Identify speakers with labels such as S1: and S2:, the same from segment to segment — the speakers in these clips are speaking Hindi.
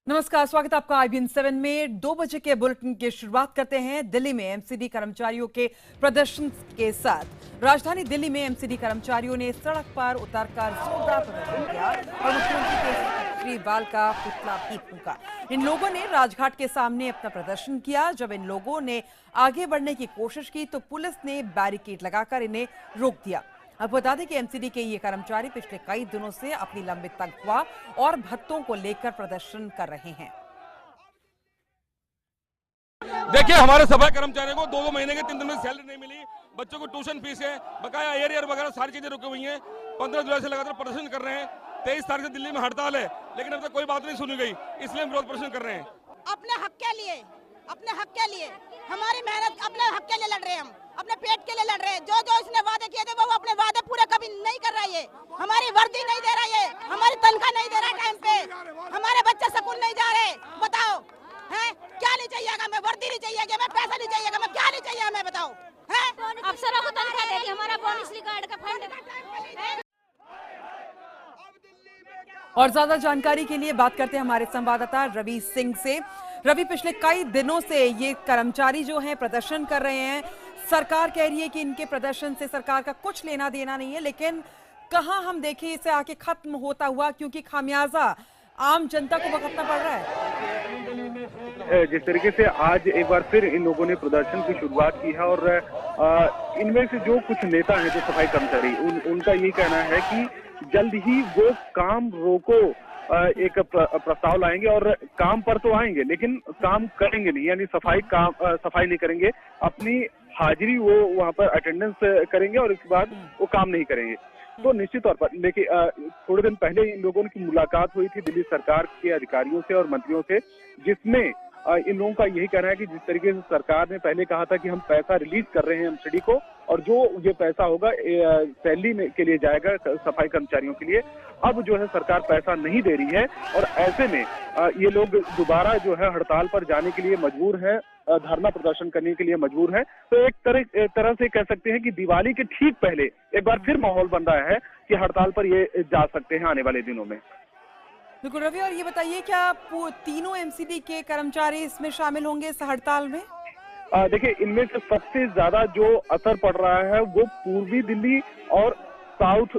S1: नमस्कार, स्वागत है आपका IBN 7 में। 2 बजे के बुलेटिन की शुरुआत करते हैं दिल्ली में एमसीडी कर्मचारियों के प्रदर्शन के साथ। राजधानी दिल्ली में एमसीडी कर्मचारियों ने सड़क पर उतरकर जोरदार प्रदर्शन किया और मुख्यमंत्री केजरीवाल का पुतला भी फूंका। इन लोगों ने राजघाट के सामने अपना प्रदर्शन किया। जब इन लोगों ने आगे बढ़ने की कोशिश की तो पुलिस ने बैरिकेड लगाकर इन्हें रोक दिया। अब बता दें कि एमसीडी के ये कर्मचारी पिछले कई दिनों से अपनी लंबित तनख्वाह और भत्तों को लेकर प्रदर्शन कर रहे हैं।
S2: देखिए, हमारे सफाई कर्मचारियों को 2-2 महीने के 3 दिन में सैलरी नहीं मिली। बच्चों को ट्यूशन फीस है, बकाया एरियर वगैरह सारी चीजें रुकी हुई हैं। 15 जुलाई से लगातार प्रदर्शन कर रहे हैं। 23 तारीख से दिल्ली में हड़ताल है, लेकिन अब तक कोई बात नहीं सुनी गई, इसलिए हम विरोध प्रदर्शन कर रहे हैं।
S3: अपने हक के लिए, हमारी मेहनत अपने हक के लिए लड़ रहे हैं। हम अपने पेट के लिए लड़ रहे हैं। जो जो इसने वादे किए थे वो अपने वादे पूरे कभी नहीं कर रहा है। हमारी वर्दी नहीं दे रहा है, हमारी तनख्वाह नहीं दे रहा टाइम पे, हमारे बच्चे स्कूल नहीं जा रहे। बताओ हैं क्या नहीं चाहिएगा? हमें वर्दी नहीं चाहिए, हमें पैसा नहीं चाहिए, हमें क्या नहीं चाहिए? हमें बताओ हैं?
S4: अफसरों को तनख्वाह देगी, हमारा बोनस रिकॉर्ड का फंड।
S1: और ज्यादा जानकारी के लिए बात करते हैं हमारे संवाददाता रवि सिंह से। रवि, पिछले कई दिनों से ये कर्मचारी जो हैं प्रदर्शन कर रहे हैं। सरकार कह रही है कि इनके प्रदर्शन से सरकार का कुछ लेना देना नहीं है, लेकिन कहां हम देखें इसे आके खत्म होता हुआ, क्योंकि खामियाजा आम जनता को भुगतना पड़ रहा है।
S5: जिस तरीके से आज एक बार फिर इन लोगों ने प्रदर्शन की शुरुआत की है और इनमें से जो कुछ नेता हैं, जो सफाई कर्मचारी, उनका यही कहना है कि जल्द ही वो काम रोको एक प्रस्ताव लाएंगे और काम पर तो आएंगे लेकिन काम करेंगे नहीं, यानी सफाई नहीं करेंगे। अपनी हाजिरी वो वहां पर अटेंडेंस करेंगे और इसके बाद वो काम नहीं करेंगे। तो निश्चित तौर पर देखिए, थोड़े दिन पहले इन लोगों की मुलाकात हुई थी दिल्ली सरकार के अधिकारियों से और मंत्रियों से, जिसमें इन लोगों का यही कहना है कि जिस तरीके से सरकार ने पहले कहा था कि हम पैसा रिलीज कर रहे हैं एमसीडी को और जो ये पैसा होगा सैलरी में के लिए जाएगा सफाई कर्मचारियों के लिए, अब जो है सरकार पैसा नहीं दे रही है और ऐसे में ये लोग दोबारा जो है हड़ताल पर जाने के लिए मजबूर हैं, धरना प्रदर्शन करने के लिए मजबूर हैं। तो एक तरह से कह सकते हैं कि दिवाली के ठीक पहले एक बार फिर माहौल बन रहा है कि हड़ताल पर ये जा सकते हैं आने वाले दिनों में।
S1: बिल्कुल रवि, और ये बताइए क्या तीनों एमसीडी के कर्मचारी इसमें शामिल होंगे इस हड़ताल में?
S5: देखिए, इनमें से सबसे ज्यादा जो असर पड़ रहा है वो पूर्वी दिल्ली और साउथ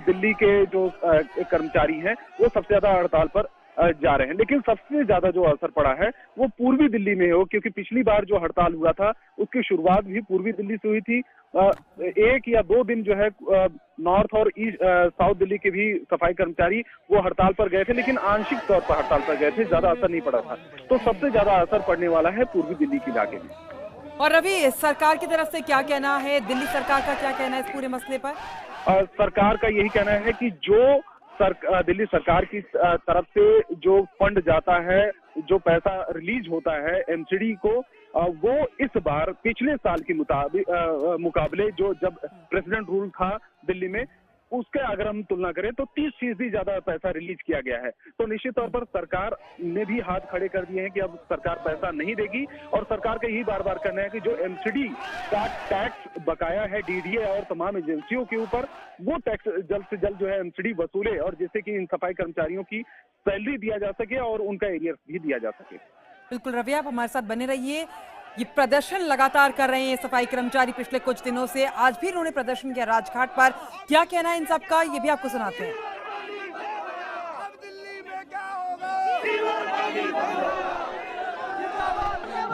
S5: दिल्ली के जो कर्मचारी हैं वो सबसे ज्यादा हड़ताल पर जा रहे हैं। लेकिन सबसे ज्यादा जो असर पड़ा है वो पूर्वी दिल्ली में हो, क्योंकि पिछली बार जो हड़ताल हुआ था उसकी शुरुआत भी पूर्वी दिल्ली से हुई थी। 1 या 2 दिन जो है नॉर्थ और साउथ दिल्ली के भी सफाई कर्मचारी वो हड़ताल पर गए थे, लेकिन आंशिक तौर पर हड़ताल पर गए थे, ज्यादा असर नहीं पड़ा था। तो सबसे ज्यादा असर पड़ने वाला है पूर्वी दिल्ली के इलाके में।
S1: और रवि, सरकार की तरफ से क्या कहना है, दिल्ली सरकार का क्या कहना है इस पूरे मसले पर?
S5: सरकार का यही कहना है कि जो दिल्ली सरकार की तरफ से जो फंड जाता है, जो पैसा रिलीज होता है एमसीडी को, वो इस बार पिछले साल के मुकाबले जो जब प्रेसिडेंट रूल था दिल्ली में, उसके अगर हम तुलना करें तो 30% ज्यादा पैसा रिलीज किया गया है। तो निश्चित तौर पर सरकार ने भी हाथ खड़े कर दिए हैं कि अब सरकार पैसा नहीं देगी और सरकार का यही बार बार कहना है कि जो एमसीडी का टैक्स बकाया है डीडीए और तमाम एजेंसियों के ऊपर, वो टैक्स जल्द से जल्द जो है एमसीडी वसूले और जिससे कि इन सफाई कर्मचारियों की सैलरी दिया जा सके और उनका एरियर भी दिया जा सके।
S1: बिल्कुल रवि, आप हमारे साथ बने रहिए। ये प्रदर्शन लगातार कर रहे हैं सफाई कर्मचारी पिछले कुछ दिनों से। आज भी उन्होंने प्रदर्शन किया राजघाट पर। क्या कहना है इन सब का, ये भी आपको सुनाते हैं।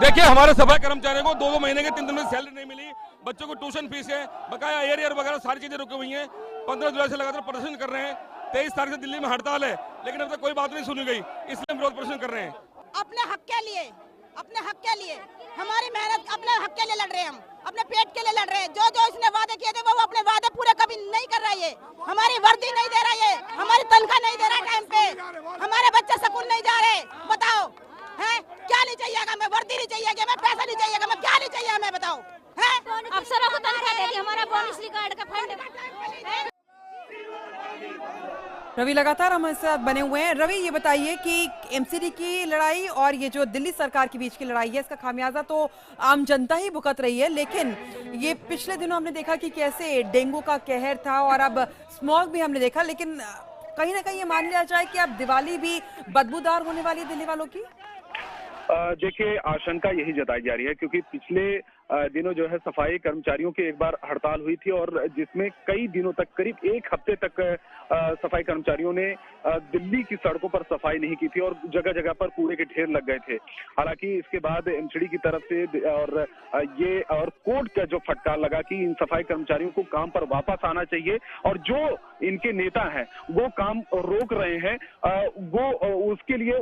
S2: देखिए, हमारे सफाई कर्मचारियों को 2-2 महीने के 3 दिन में सैलरी नहीं मिली। बच्चों को ट्यूशन फीस है, बकाया एरियर वगैरह सारी चीजें रुकी हुई हैं। 15 जुलाई से लगातार प्रदर्शन कर रहे हैं। 23 तारीख से दिल्ली में हड़ताल है, लेकिन अब तक कोई बात नहीं सुनी गई, इसलिए हम विरोध प्रदर्शन कर रहे हैं।
S3: अपने हक के लिए, हमारी मेहनत अपने हक के लिए लड़ रहे हैं। हम अपने पेट के लिए लड़ रहे हैं। जो जो इसने वादे किए थे वो अपने वादे पूरे कभी नहीं कर रहा है। हमारी वर्दी नहीं दे रहा है, हमारी तनख्वाह नहीं दे रहा टाइम पे, हमारे बच्चे स्कूल नहीं जा रहे। बताओ हैं क्या नहीं चाहिए? हमें वर्दी नहीं चाहिए, हमें पैसा नहीं चाहिए, हमें क्या नहीं चाहिए? हमें बताओ हैं?
S4: अफसरों को तनख्वाह देगी, हमारा बोनस रिकॉर्ड का फंड।
S1: रवि लगातार हमारे साथ बने हुए हैं। रवि, ये बताइए कि एमसीडी की लड़ाई और ये जो दिल्ली सरकार के बीच की लड़ाई है, इसका खामियाजा तो आम जनता ही भुगत रही है, लेकिन ये पिछले दिनों हमने देखा कि कैसे डेंगू का कहर था और अब स्मॉग भी हमने देखा, लेकिन कहीं ना कहीं ये मान लिया जाए कि अब दिवाली भी बदबूदार होने वाली है दिल्ली वालों की?
S5: देखिए, आशंका यही जताई जा रही है क्योंकि पिछले दिनों जो है सफाई कर्मचारियों की एक बार हड़ताल हुई थी और जिसमें कई दिनों तक, करीब एक हफ्ते तक सफाई कर्मचारियों ने दिल्ली की सड़कों पर सफाई नहीं की थी और जगह जगह पर कूड़े के ढेर लग गए थे। हालांकि इसके बाद एमसीडी की तरफ से और कोर्ट का जो फटकार लगा कि इन सफाई कर्मचारियों को काम पर वापस आना चाहिए और जो इनके नेता हैं वो काम रोक रहे हैं, वो उसके लिए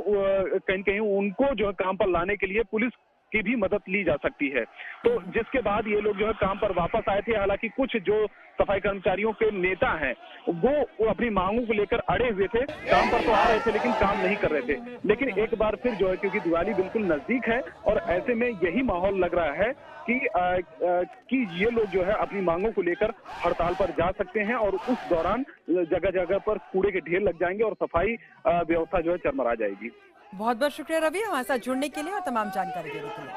S5: कहीं कहीं उनको जो है काम पर लाने के लिए पुलिस की भी मदद ली जा सकती है। तो जिसके बाद ये लोग जो है काम पर वापस आए थे। हालांकि कुछ जो सफाई कर्मचारियों के नेता हैं वो अपनी मांगों को लेकर अड़े हुए थे, काम पर तो आ रहे थे लेकिन काम नहीं कर रहे थे। लेकिन एक बार फिर जो है, क्योंकि दिवाली बिल्कुल नजदीक है और ऐसे में यही माहौल लग रहा है कि ये लोग जो है अपनी मांगों को लेकर हड़ताल पर जा सकते हैं और उस दौरान जगह जगह पर कूड़े के ढेर लग जाएंगे और सफाई व्यवस्था जो है चरमरा जाएगी।
S1: बहुत बहुत शुक्रिया रवि, हमारे साथ जुड़ने के लिए और तमाम जानकारी देने के लिए।